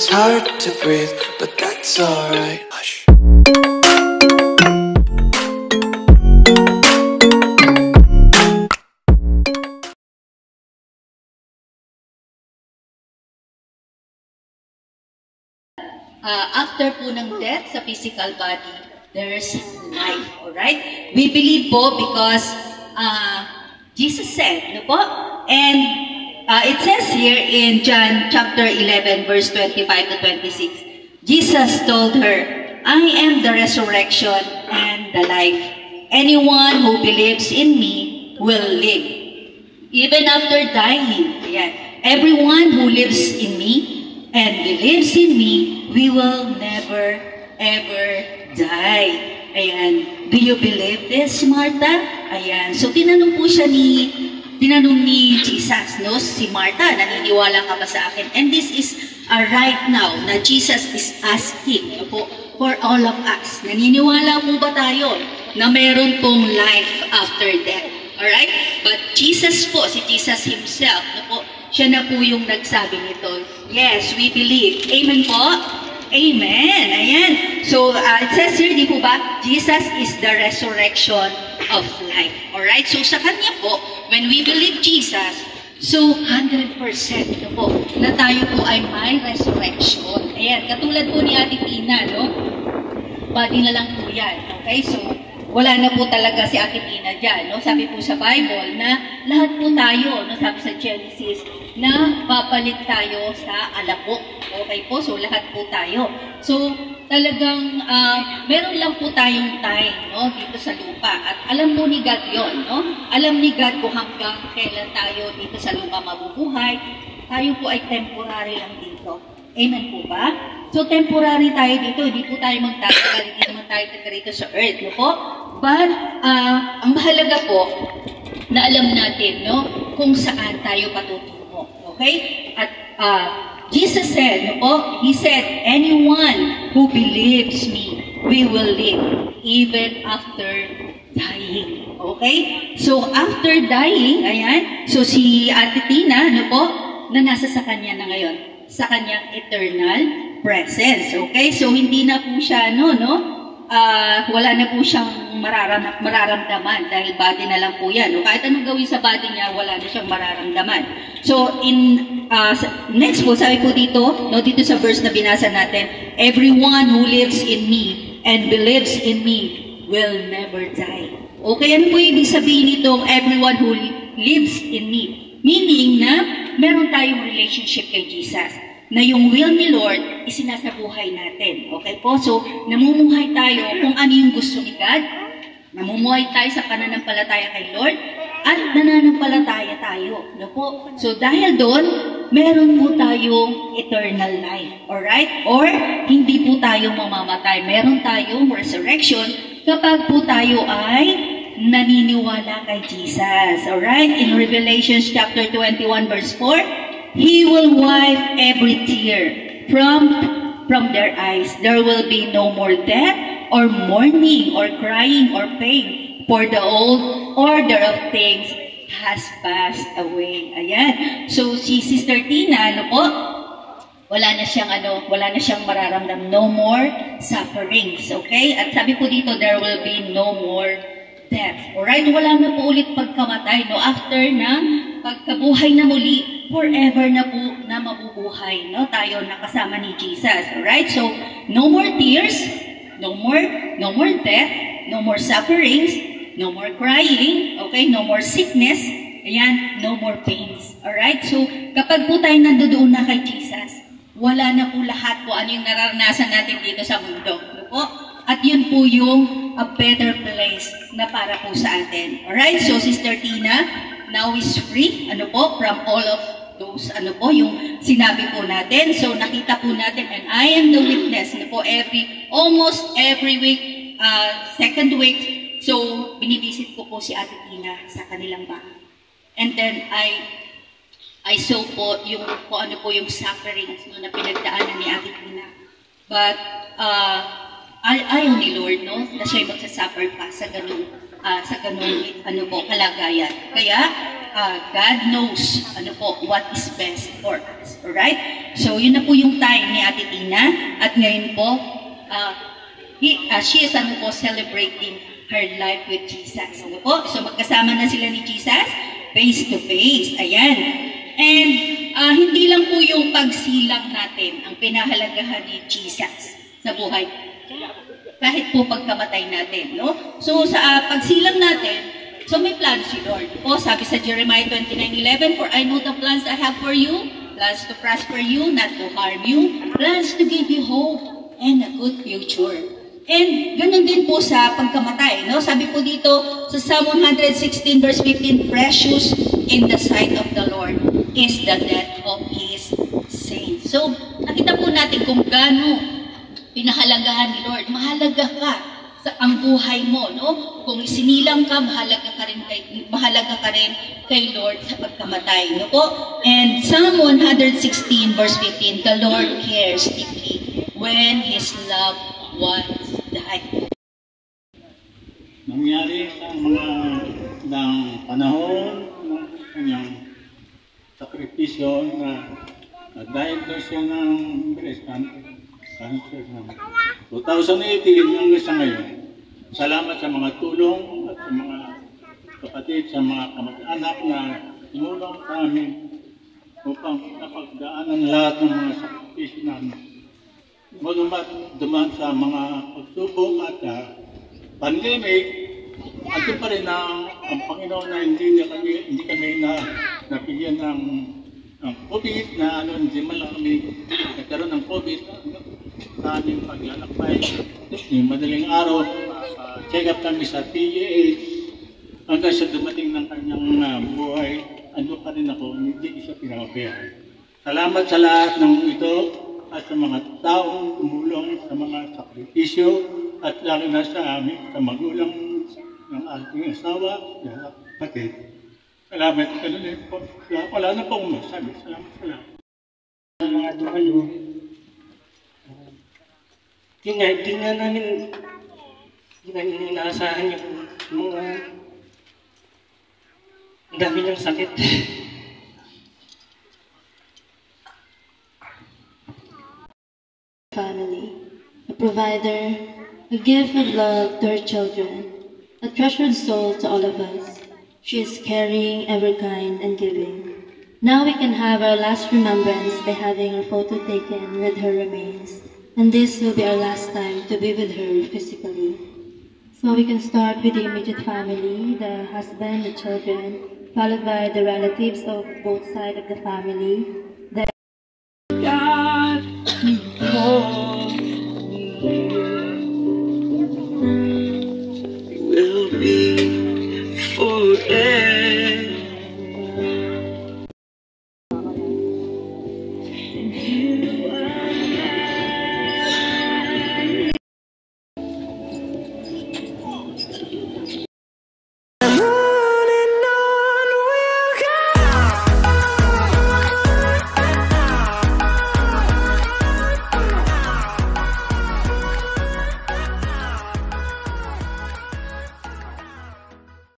It's hard to breathe, but that's alright. Hush. After po ng death sa physical body, there's life, alright? We believe po because Jesus said, no po? And it says here in John chapter 11, verse 25 to 26, Jesus told her, I am the resurrection and the life. Anyone who believes in me will live, even after dying. Ayan. Everyone who lives in me and believes in me, we will never, ever die. Ayan. Do you believe this, Martha? Ayan. So, tinanong ni Jesus, no? Si Martha, naniniwala ka ba sa akin? And this is right now na Jesus is asking, no po, for all of us. Naniniwala po ba tayo na meron pong life after death? Alright? But Jesus po, si Jesus himself, no po, siya na po yung nagsabi nito. Yes, we believe. Amen po? Amen. Ayan. So, it says here, di po ba? Jesus is the resurrection of life. Alright? So, sa kanya po, when we believe Jesus, so 100% na po, na tayo po ay may resurrection. Ayan. Katulad po ni Ate Tina, no? Body na lang po yan. Okay? So, wala na po talaga si Ate Tina dyan. No? Sabi po sa Bible na lahat po tayo, no? Sabi sa Genesis, na papalit tayo sa alabok. Okay po? So, lahat po tayo. So, talagang meron lang po tayong time, no? Dito sa lupa. At alam po ni God yun, no? Alam ni God kung hanggang kailan tayo dito sa lupa mabubuhay. Tayo po ay temporary lang dito. Amen po ba? So, temporary tayo dito. Hindi po tayo magtatagal. Hindi naman tayo taga sa earth, no po? But, ang mahalaga po, na alam natin, no? Kung saan tayo patutungo. Okay? At, Jesus said, no po? He said, anyone who believes me, we will live even after dying. Okay? So, after dying, ayan, so si Ate Tina, no po, na nasa sa kanya na ngayon, sa kanyang eternal presence. Okay? So, hindi na po siya, wala na po siyang mararamdaman dahil body na lang po yan. No? Kahit anong gawin sa body niya, wala na siyang mararamdaman. So, next po, sabi po dito, no, dito sa verse na binasa natin, everyone who lives in me and believes in me will never die. Okay, ano po ibig sabihin nitong everyone who lives in me? Meaning na meron tayong relationship kay Jesus, na yung will ni Lord isinasabuhay natin. Okay po? So, namumuhay tayo kung ano yung gusto ni God, namumuhay tayo sa pananampalataya kay Lord, at nananampalataya tayo. No po? So, dahil doon, meron po tayong eternal life. Alright? Or, hindi po tayo mamamatay. Meron tayong resurrection kapag po tayo ay naniniwala kay Jesus. Alright? In Revelation chapter 21 verse 4, He will wipe every tear from their eyes. There will be no more death, or mourning, or crying, or pain, for the old order of things has passed away. Ayan. So, si Sister Tina, wala na siyang mararamdam. No more sufferings. Okay? At sabi po dito, there will be no more death. Alright? Wala na po ulit pagkamatay. No? After na pagkabuhay na muli, forever na po na mabubuhay. No? Tayo nakasama ni Jesus. Alright? So, no more tears, no more death, no more sufferings, no more crying, okay? No more sickness, ayan, no more pains. Alright? So, kapag po tayo nandoon na kay Jesus, wala na po lahat po ano yung nararanasan natin dito sa mundo. Ano po? At yun po yung a better place na para po sa atin. Alright? So, Sister Tina now is free, from all of those, yung sinabi po natin. So, nakita po natin, and I am the witness, almost every week, second week, so, binibisit ko po si Ate Tina sa kanilang bahay. And then, I saw po kung ano po yung sufferings na pinagdaanan ni Ate Tina. But, ayaw ni Lord, na siya'y magsasuffer pa sa ganung kalagayan. Kaya, God knows, what is best for us. Alright? So, yun na po yung time ni Ate At ngayon po, she is celebrating her life with Jesus. Ano po? So magkasama na sila ni Jesus, face to face. Ayan. And hindi lang po yung pagsilang natin ang pinahalagahan ni Jesus sa buhay. Kahit po pagkamatay natin, no? So sa pagsilang natin, so may plans si Lord. O sabi sa Jeremiah 29:11, "For I know the plans I have for you, plans to prosper you, not to harm you, plans to give you hope and a good future." And ganun din po sa pagkamatay, no? Sabi po dito sa Psalm 116 verse 15, "Precious in the sight of the Lord is the death of His saints." So, nakita po natin kung gaano pinahalagahan ni Lord. Mahalaga ka sa ang buhay mo, no? Kung isinilang ka, mahalaga ka rin kay Lord sa pagkamatay, no po? And Psalm 116 verse 15, "The Lord cares deeply when His loved ones die." Nangyari sa mga ng panahon ng kanyang sakripisyo na na-diagnose siya ng breast cancer ng 2018 hanggang sa ngayon. Salamat sa mga tulong at sa mga kapatid, sa mga kamag-anak na tumulong sa amin upang napagdaanan lahat ng mga sakripisyo namin. Dumaan sa mga pagsubok at pandemic, at pa rin ang Panginoon na hindi kami nabigyan ng COVID na hindi man lang kami nagkaroon ng COVID sa aming paglalakbay. Madaling araw, check up kami sa PGH hanggang sa dumating ng kanyang buhay. Ando pa rin ako, hindi siya pinapabayaan. Salamat sa lahat ng ito at sa mga taong tumulong sa mga sakripisyo at lalo na sa amin, sa magulang ng ating asawa, sa kapatid. Salamat ka nun po. Wala na pong masabi. Salamat. Mga dumalo. Yun nga, hindi nga namin inaasahan yung mga ang dami niyang sakit. Family, a provider, a gift of love to her children, a treasured soul to all of us. She is caring, ever kind, and giving. Now we can have our last remembrance by having a photo taken with her remains, and this will be our last time to be with her physically. So we can start with the immediate family, the husband, the children, followed by the relatives of both sides of the family,